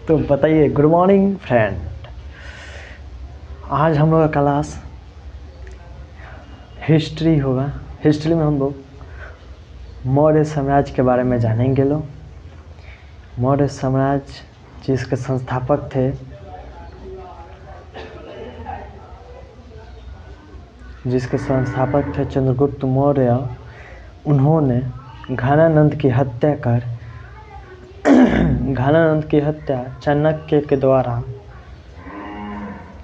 तो बताइए, good morning friend. आज हम लोग का क्लास हिस्ट्री होगा। हिस्ट्री में हम लोग मौर्य साम्राज्य के बारे में जानेंगे। मौर्य साम्राज्य जिसके संस्थापक थे चंद्रगुप्त मौर्य। उन्होंने घानानंद की हत्या चाणक्य के द्वारा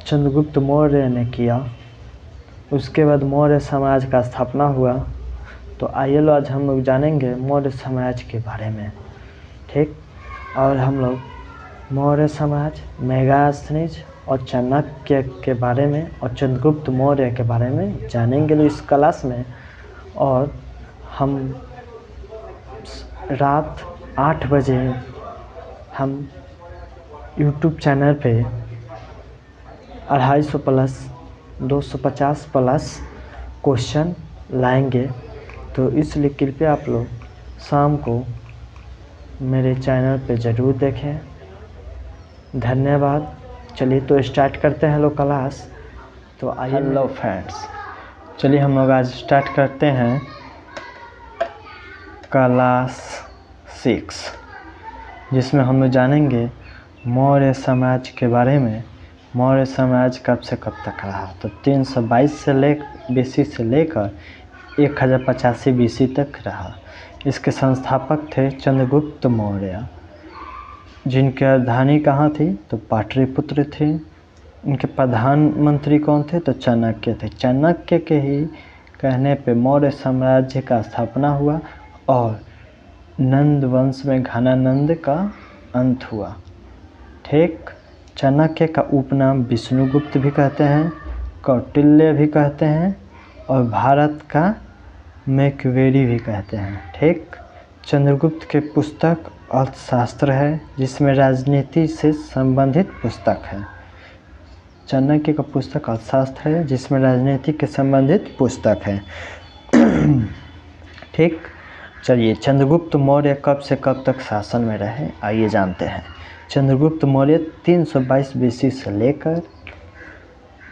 चंद्रगुप्त मौर्य ने किया। उसके बाद मौर्य साम्राज्य का स्थापना हुआ। तो आइए लो, आज हम लोग जानेंगे मौर्य साम्राज्य के बारे में, ठीक। और हम लोग मौर्य साम्राज्य, मेगास्थनीज और चाणक्य के बारे में और चंद्रगुप्त मौर्य के बारे में जानेंगे इस क्लास में। और हम रात 8 बजे हम YouTube चैनल पे 250 प्लस 250 प्लस क्वेश्चन लाएंगे। तो इसलिए कृपया आप लोग शाम को मेरे चैनल पे ज़रूर देखें। धन्यवाद। चलिए तो स्टार्ट करते हैं लोग क्लास। तो आइए। हेलो फ्रेंड्स, चलिए हम लोग आज स्टार्ट करते हैं क्लास 6, जिसमें हम लोग जानेंगे मौर्य साम्राज्य के बारे में। मौर्य साम्राज्य कब से कब तक रहा? तो 322 BC से लेकर 1085 BC तक रहा। इसके संस्थापक थे चंद्रगुप्त मौर्य, जिनकी राजधानी कहाँ थी? तो पाटलिपुत्र थी। इनके प्रधानमंत्री कौन थे? तो चाणक्य थे। चाणक्य के ही कहने पे मौर्य साम्राज्य का स्थापना हुआ और नंद वंश में घानानंद का अंत हुआ, ठीक। चाणक्य का उपनाम विष्णुगुप्त भी कहते हैं, कौटिल्य भी कहते हैं और भारत का मैक्वेरी भी कहते हैं, ठीक। चंद्रगुप्त के पुस्तक अर्थशास्त्र है, जिसमें राजनीति से संबंधित पुस्तक है। चाणक्य का पुस्तक अर्थशास्त्र है, जिसमें राजनीति के संबंधित पुस्तक है, ठीक। चलिए, चंद्रगुप्त मौर्य कब से कब तक शासन में रहे, आइए जानते हैं। चंद्रगुप्त मौर्य 322 BC से लेकर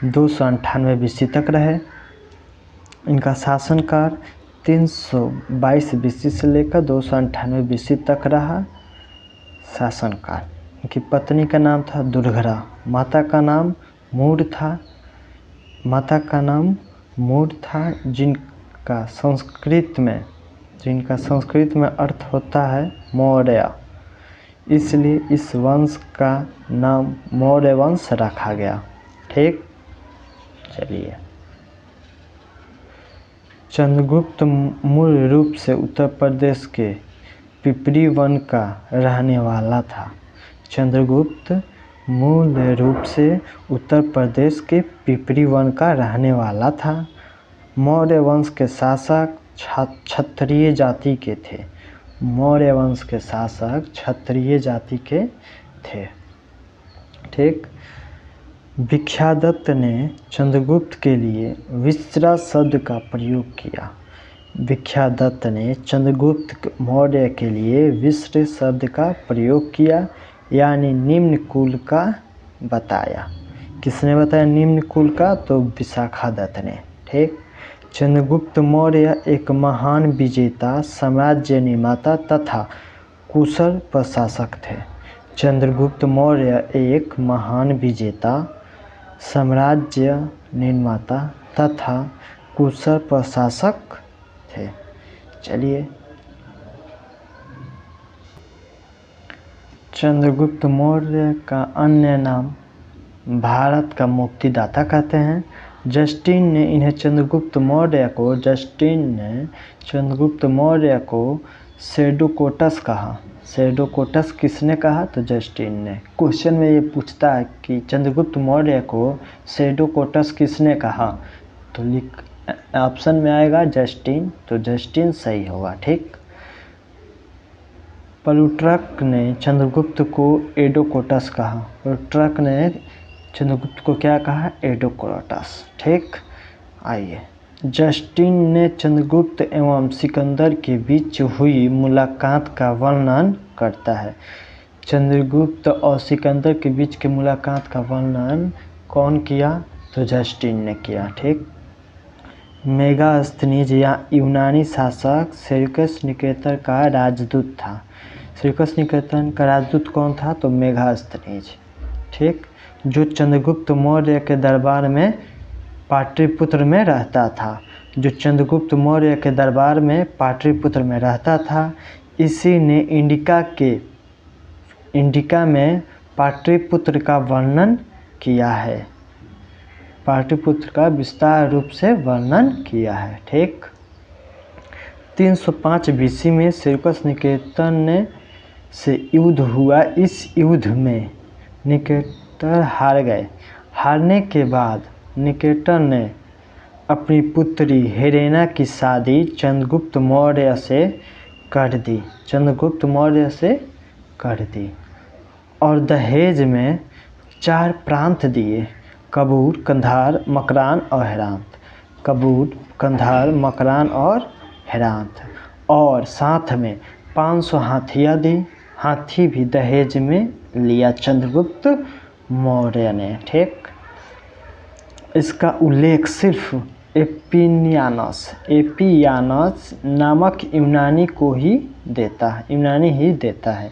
298 BC तक रहे। इनका शासनकाल 322 BC से लेकर 298 BC तक रहा शासनकाल। इनकी पत्नी का नाम था दुर्घरा, माता का नाम मूढ़ था, जिनका संस्कृत में अर्थ होता है मौर्य। इसलिए इस वंश का नाम मौर्य वंश रखा गया, ठीक। चलिए, चंद्रगुप्त मूल रूप से उत्तर प्रदेश के पिपरी वन का रहने वाला था। चंद्रगुप्त मूल रूप से उत्तर प्रदेश के पिपरी वन का रहने वाला था। मौर्य वंश के शासक क्षत्रिय जाति के थे। मौर्य वंश के शासक क्षत्रिय जाति के थे, ठीक। भिख्यादत्त ने चंद्रगुप्त के लिए विश्रा शब्द का प्रयोग किया। भिख्यादत्त ने चंद्रगुप्त मौर्य के लिए विश्र शब्द का प्रयोग किया, यानी निम्न कुल का बताया। किसने बताया निम्न कुल का? तो विशाखादत्त ने, ठीक। चंद्रगुप्त मौर्य एक महान विजेता, साम्राज्य निर्माता तथा कुशल प्रशासक थे। चंद्रगुप्त मौर्य एक महान विजेता, साम्राज्य निर्माता तथा कुशल प्रशासक थे। चलिए, चंद्रगुप्त मौर्य का अन्य नाम भारत का मुक्तिदाता कहते हैं। जस्टिन ने चंद्रगुप्त मौर्य को सेडोकोटस कहा। सेडोकोटस किसने कहा? तो जस्टिन ने। क्वेश्चन में ये पूछता है कि चंद्रगुप्त मौर्य को सेडोकोटस किसने कहा? तो ऑप्शन में आएगा जस्टिन, तो जस्टिन सही होगा, ठीक। प्लूटार्क ने चंद्रगुप्त को एडोकोटस कहा। प्लूटार्क ने चंद्रगुप्त को क्या कहा? एडोकोटस, ठीक। आइए, जस्टिन ने चंद्रगुप्त एवं सिकंदर के बीच हुई मुलाकात का वर्णन करता है। चंद्रगुप्त और सिकंदर के बीच के मुलाकात का वर्णन कौन किया? तो जस्टिन ने किया। ठीक। मेगास्थनीज या यूनानी शासक सेल्यूकस निकेटर का राजदूत था। सेल्यूकस निकेटर का राजदूत कौन था? तो मेगास्थनीज। ठीक। जो चंद्रगुप्त मौर्य के दरबार में पाटलिपुत्र में रहता था। जो चंद्रगुप्त मौर्य के दरबार में पाटलिपुत्र में रहता था, इसी ने इंडिका में पाटलिपुत्र का वर्णन किया है। पाटलिपुत्र का विस्तार रूप से वर्णन किया है। ठीक। 305 बीसी में सेल्यूकस निकेटर ने से युद्ध हुआ। इस युद्ध में निकेटर हार गए। हारने के बाद निकेटर ने अपनी पुत्री हेलेना की शादी चंद्रगुप्त मौर्य से कर दी और दहेज में 4 प्रांत दिए: कबूर, कंधार, मकरान और हेरात। और साथ में 500 हाथियाँ दी। हाथी भी दहेज में लिया चंद्रगुप्त मौर्य ने। ठीक। इसका उल्लेख सिर्फ एपियानस नामक यूनानी ही देता है।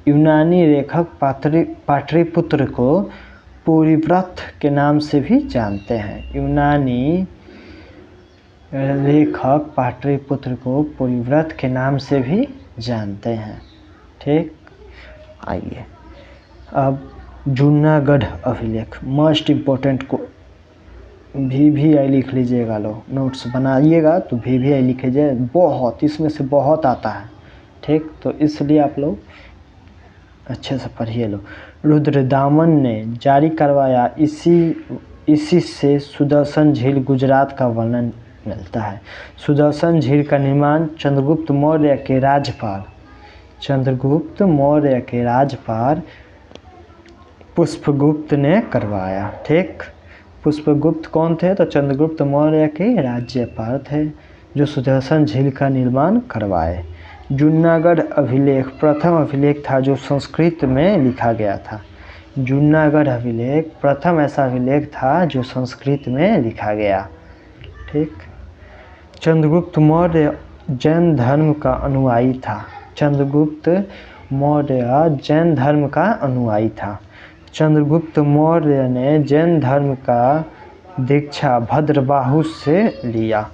यूनानी लेखक पाटलिपुत्र को पुरीव्रत के नाम से भी जानते हैं। यूनानी लेखक पाटलिपुत्र को पुरीव्रत के नाम से भी जानते हैं। ठीक। आइए अब जूनागढ़ अभिलेख मस्ट इम्पोर्टेंट को VVI लिख लीजिएगा। लो नोट्स बनाइएगा तो VVI लिख लीजिए। बहुत इसमें से बहुत आता है। ठीक। तो इसलिए आप लोग अच्छे से पढ़िए। लो रुद्रदामन ने जारी करवाया। इसी से सुदर्शन झील गुजरात का वर्णन मिलता है। सुदर्शन झील का निर्माण चंद्रगुप्त मौर्य के राजपाल पुष्पगुप्त ने करवाया। ठीक। पुष्पगुप्त कौन थे? तो चंद्रगुप्त मौर्य के राज्यपाल थे जो सुदर्शन झील का निर्माण करवाए। जूनागढ़ अभिलेख प्रथम अभिलेख था जो संस्कृत में लिखा गया था। जूनागढ़ अभिलेख प्रथम ऐसा अभिलेख था जो संस्कृत में लिखा गया। ठीक। चंद्रगुप्त मौर्य जैन धर्म का अनुयायी था। चंद्रगुप्त मौर्य ने जैन धर्म का दीक्षा भद्रबाहु से लिया।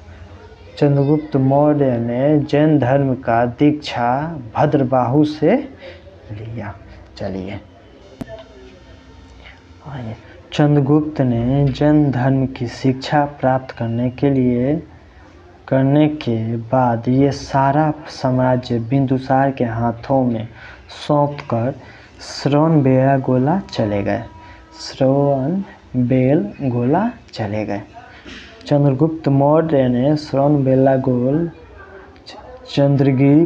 चलिए चंद्रगुप्त ने जैन धर्म की शिक्षा प्राप्त करने के बाद ये सारा साम्राज्य बिंदुसार के हाथों में सौंपकर श्रवणबेलगोला चले गए। चंद्रगुप्त मौर्य ने श्रवणबेलगोला चंद्रगिरी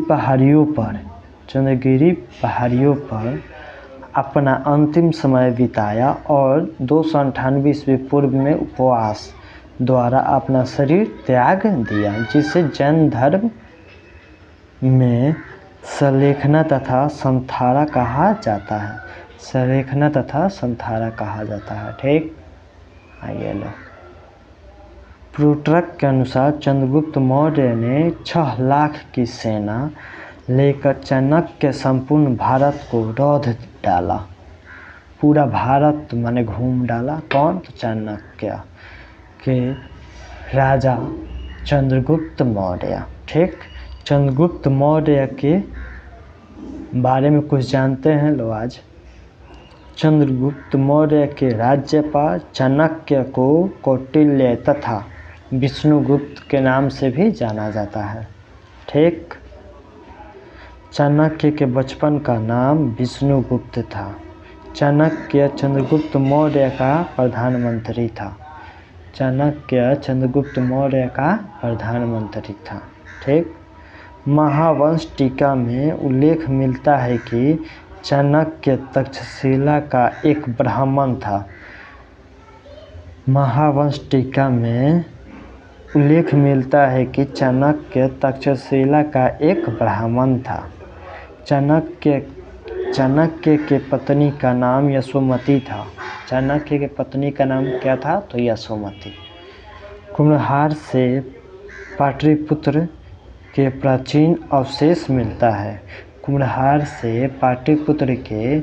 पहाड़ियों पर अपना अंतिम समय बिताया और 298 ईस्वी पूर्व में उपवास द्वारा अपना शरीर त्याग दिया, जिसे जैन धर्म में सलेखना तथा संथारा कहा जाता है। ठीक। आइए लो प्लूटरक के अनुसार चंद्रगुप्त मौर्य ने 6 लाख की सेना लेकर चाणक्य संपूर्ण भारत को रौंद डाला। पूरा भारत माने घूम डाला। कौन? तो चाणक्य के राजा चंद्रगुप्त मौर्य। ठीक। चंद्रगुप्त मौर्य के बारे में कुछ जानते हैं लो आज। चंद्रगुप्त मौर्य के राज्यपाल चाणक्य को कौटिल्य तथा विष्णुगुप्त के नाम से भी जाना जाता है। ठीक। चाणक्य के बचपन का नाम विष्णुगुप्त था। चाणक्य चंद्रगुप्त मौर्य का प्रधानमंत्री था। ठीक। महावंश टीका में उल्लेख मिलता है कि चाणक्य तक्षशिला का एक ब्राह्मण था। महावंश टीका में उल्लेख मिलता है कि चाणक्य तक्षशिला का एक ब्राह्मण था। चाणक्य चाणक्य के पत्नी का नाम यशोमती था। चाणक्य के पत्नी का नाम क्या था? तो यशोमती। कुम्भलहार से पाटलिपुत्र के प्राचीन अवशेष मिलता है। कुम्भलहार से पाटलिपुत्र के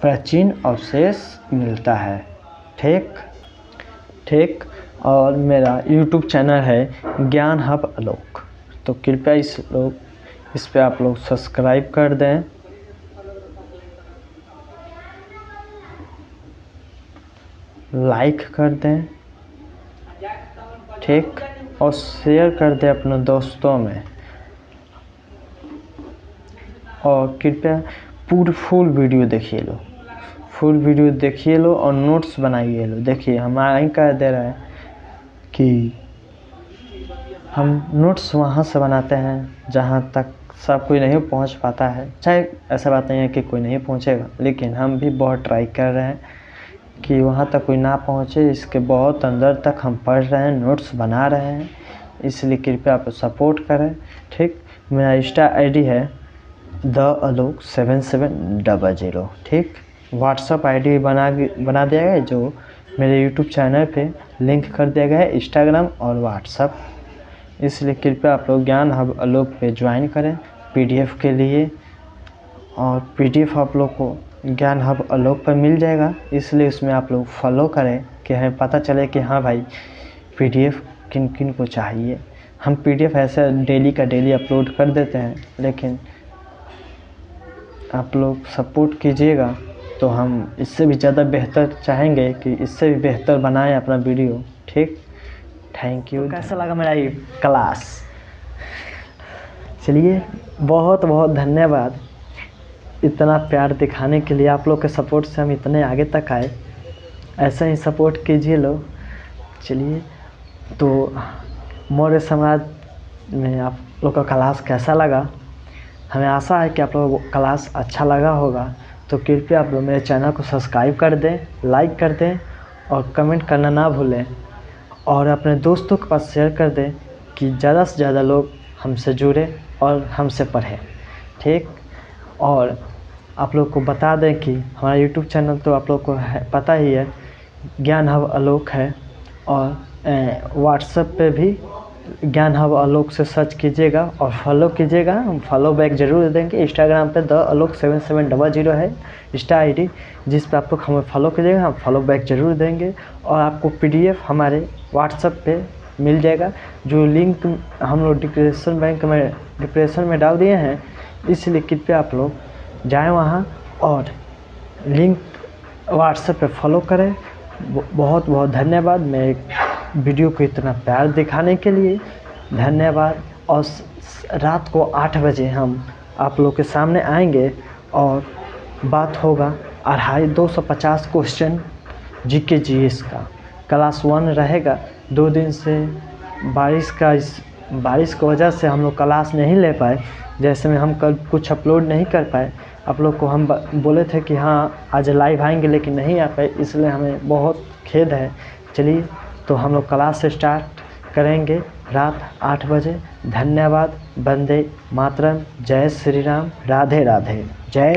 प्राचीन अवशेष मिलता है। ठीक। और मेरा यूट्यूब चैनल है ज्ञान हब आलोक, तो कृपया इस पे आप लोग सब्सक्राइब कर दें, लाइक कर दें, ठीक, और शेयर कर दें अपने दोस्तों में। और कृपया फुल वीडियो देखिए लो और नोट्स बनाइए लो। देखिए हम आगे कह दे रहे हैं कि हम नोट्स वहाँ से बनाते हैं जहाँ तक सब कोई नहीं पहुँच पाता है। चाहे ऐसा बात नहीं है कि कोई नहीं पहुँचेगा, लेकिन हम भी बहुत ट्राई कर रहे हैं कि वहाँ तक कोई ना पहुँचे। इसके बहुत अंदर तक हम पढ़ रहे हैं, नोट्स बना रहे हैं, इसलिए कृपया आप सपोर्ट करें। ठीक, मेरा इंस्टा आईडी है thealok7700। ठीक, व्हाट्सअप आईडी बना दिया गया है, जो मेरे यूट्यूब चैनल पे लिंक कर दिया गया है, इंस्टाग्राम और व्हाट्सअप। इसलिए कृपया आप लोग ज्ञान हब आलोक पे ज्वाइन करें पीडीएफ के लिए। और पीडीएफ आप लोग को ज्ञान हब आलोक पर मिल जाएगा, इसलिए उसमें आप लोग फॉलो करें कि हमें पता चले कि हाँ भाई पीडीएफ किन किन को चाहिए। हम पीडीएफ ऐसे डेली का डेली अपलोड कर देते हैं, लेकिन आप लोग सपोर्ट कीजिएगा तो हम इससे भी ज़्यादा बेहतर चाहेंगे कि इससे भी बेहतर बनाएं अपना वीडियो। ठीक, थैंक यू। तो कैसा लगा मेरा ये क्लास? चलिए, बहुत बहुत धन्यवाद इतना प्यार दिखाने के लिए। आप लोग के सपोर्ट से हम इतने आगे तक आए, ऐसा ही सपोर्ट कीजिए लोग। चलिए, तो मौर्य समाज में आप लोग का क्लास कैसा लगा? हमें आशा है कि आप लोगों को क्लास अच्छा लगा होगा। तो कृपया आप लोग मेरे चैनल को सब्सक्राइब कर दें, लाइक कर दें और कमेंट करना ना भूलें। और अपने दोस्तों के पास शेयर कर दें कि ज़्यादा से ज़्यादा लोग हमसे जुड़े और हमसे पढ़ें। ठीक, और आप लोग को बता दें कि हमारा यूट्यूब चैनल तो आप लोग को पता ही है, ज्ञान हब आलोक है। और व्हाट्सएप पे भी ज्ञान हब आलोक से सर्च कीजिएगा और फॉलो कीजिएगा। हम फॉलो बैक ज़रूर देंगे। इंस्टाग्राम पे thealok7700 है इंस्टा आईडी, जिस पे आप लोग हमें फॉलो कीजिएगा, हम फॉलो बैक ज़रूर देंगे। और आपको पीडीएफ हमारे व्हाट्सएप पे मिल जाएगा, जो लिंक हम लोग डिस्क्रिप्शन में डाल दिए हैं। इसलिए कृपया आप लोग जाएँ वहाँ और लिंक व्हाट्सएप पे फॉलो करें। बहुत बहुत धन्यवाद मेरे वीडियो को इतना प्यार दिखाने के लिए। धन्यवाद। और रात को 8 बजे हम आप लोग के सामने आएंगे और बात होगा 250 क्वेश्चन जीके जीएस का। क्लास 1 रहेगा। 2 दिन से बारिश की वजह से हम लोग क्लास नहीं ले पाए, जैसे में हम कल कुछ अपलोड नहीं कर पाए। आप लोग को हम बोले थे कि हाँ आज लाइव आएंगे, लेकिन नहीं आ पाए, इसलिए हमें बहुत खेद है। चलिए, तो हम लोग क्लास से स्टार्ट करेंगे रात 8 बजे। धन्यवाद। वंदे मातरम। जय श्री राम। राधे राधे। जय